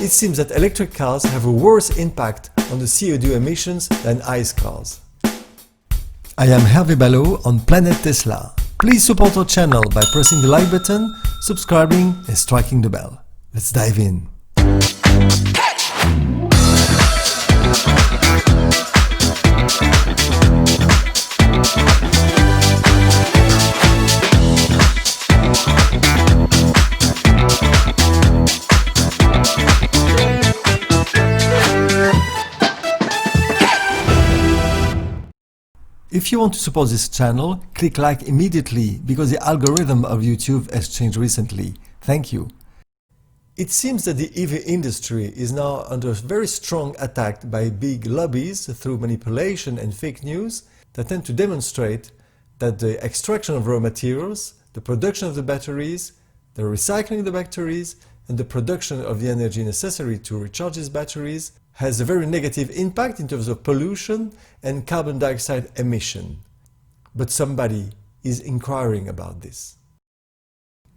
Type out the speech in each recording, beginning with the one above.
It seems that electric cars have a worse impact on the CO2 emissions than ICE cars. I am Hervé Ballot on Planet Tesla. Please support our channel by pressing the like button, subscribing and striking the bell. Let's dive in. If you want to support this channel, click like immediately because the algorithm of YouTube has changed recently. Thank you. It seems that the EV industry is now under very strong attack by big lobbies through manipulation and fake news that tend to demonstrate that the extraction of raw materials, the production of the batteries, the recycling of the batteries, and the production of the energy necessary to recharge these batteries has a very negative impact in terms of pollution and carbon dioxide emission. But somebody is inquiring about this.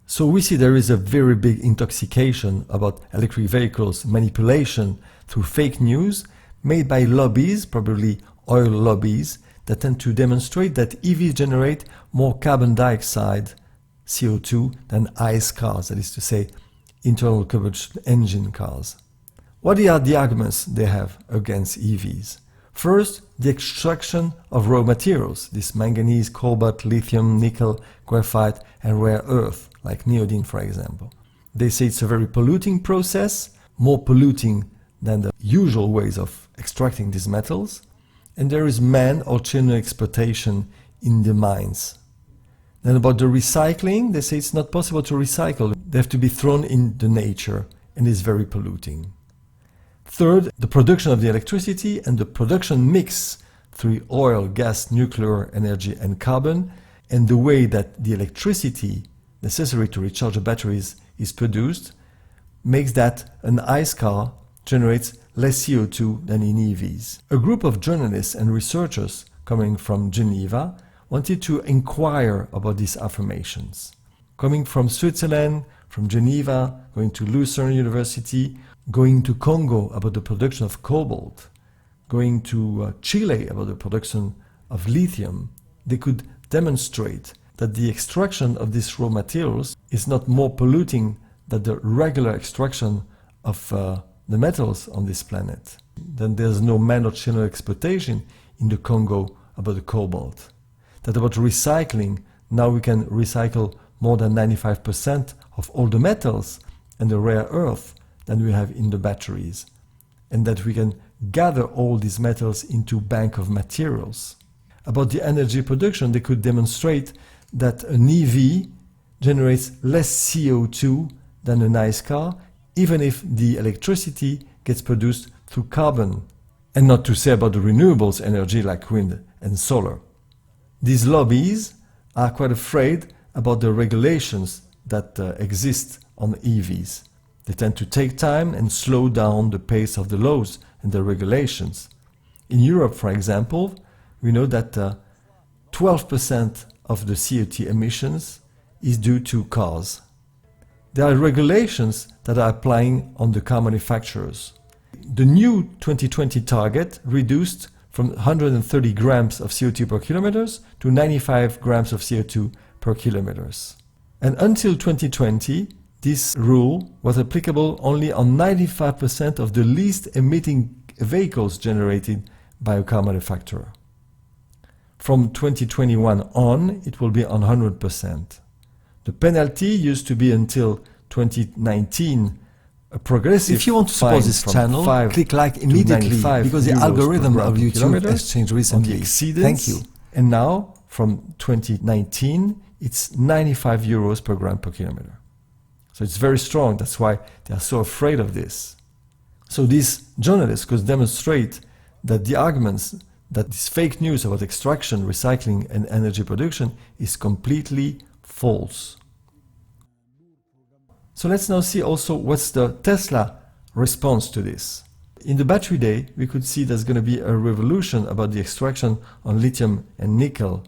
So we see there is a very big intoxication about electric vehicles, manipulation through fake news made by lobbies, probably oil lobbies, that tend to demonstrate that EVs generate more carbon dioxide, CO2, than ICE cars, that is to say, internal combustion engine cars. What are the arguments they have against EVs? First, the extraction of raw materials, this manganese, cobalt, lithium, nickel, graphite, and rare earth, like neodyne, for example. They say it's a very polluting process, more polluting than the usual ways of extracting these metals, and there is man or children exploitation in the mines. Then about the recycling, they say it's not possible to recycle. They have to be thrown in the nature, and it's very polluting. Third, the production of the electricity and the production mix through oil, gas, nuclear energy and carbon, and the way that the electricity necessary to recharge the batteries is produced, makes that an ICE car generates less CO2 than in EVs. A group of journalists and researchers coming from Geneva wanted to inquire about these affirmations. Coming from Switzerland, from Geneva, going to Lucerne University, going to Congo about the production of cobalt, going to Chile about the production of lithium, they could demonstrate that the extraction of these raw materials is not more polluting than the regular extraction of the metals on this planet. Then there's no man or children exploitation in the Congo about the cobalt. That about recycling, now we can recycle more than 95% of all the metals and the rare earth than we have in the batteries, and that we can gather all these metals into bank of materials. About the energy production, they could demonstrate that an EV generates less CO2 than an ICE car, even if the electricity gets produced through carbon, and not to say about the renewables energy like wind and solar. These lobbies are quite afraid about the regulations that exist on EVs. They tend to take time and slow down the pace of the laws and the regulations. In Europe, for example, we know that 12% of the CO2 emissions is due to cars. There are regulations that are applying on the car manufacturers. The new 2020 target reduced from 130 grams of CO2 per kilometers to 95 grams of CO2 per kilometers. And until 2020, this rule was applicable only on 95% of the least emitting vehicles generated by a car manufacturer. From 2021 on, it will be on 100%. The penalty used to be until 2019 a progressive. If you want to support this channel, click like immediately because the algorithm of YouTube has changed recently. Thank you. And now, from 2019, it's 95 euros per gram per kilometer. So it's very strong. That's why they are so afraid of this. So these journalists could demonstrate that the arguments that this fake news about extraction, recycling and energy production is completely false. So let's now see also what's the Tesla response to this. In the battery day, we could see there's going to be a revolution about the extraction on lithium and nickel.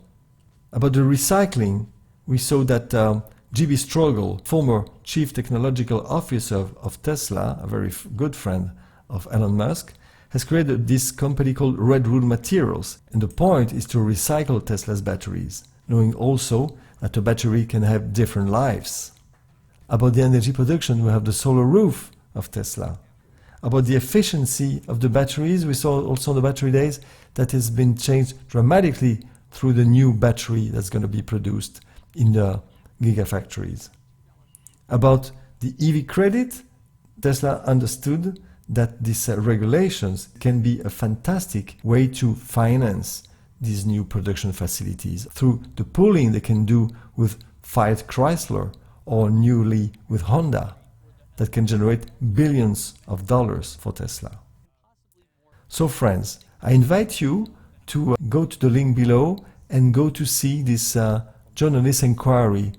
About the recycling, we saw that the J.B. Strogel, former Chief Technological Officer of Tesla, a very good friend of Elon Musk, has created this company called Redwood Materials. And the point is to recycle Tesla's batteries, knowing also that a battery can have different lives. About the energy production, we have the solar roof of Tesla. About the efficiency of the batteries, we saw also on the battery days that has been changed dramatically through the new battery that's going to be produced in the gigafactories. About the EV credit, Tesla understood that these regulations can be a fantastic way to finance these new production facilities through the pooling they can do with Fiat Chrysler or newly with Honda that can generate billions of dollars for Tesla. So friends, I invite you to go to the link below and go to see this journalist inquiry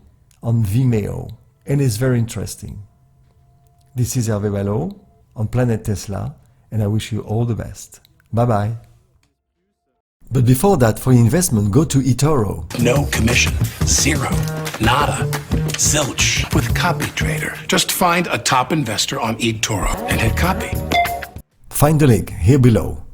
on Vimeo, and it's very interesting. This is Hervé Ballot on Planet Tesla, and I wish you all the best. Bye bye. But before that, for investment, go to eToro. No commission, zero, nada, zilch with Copy Trader. Just find a top investor on eToro and hit copy. Find the link here below.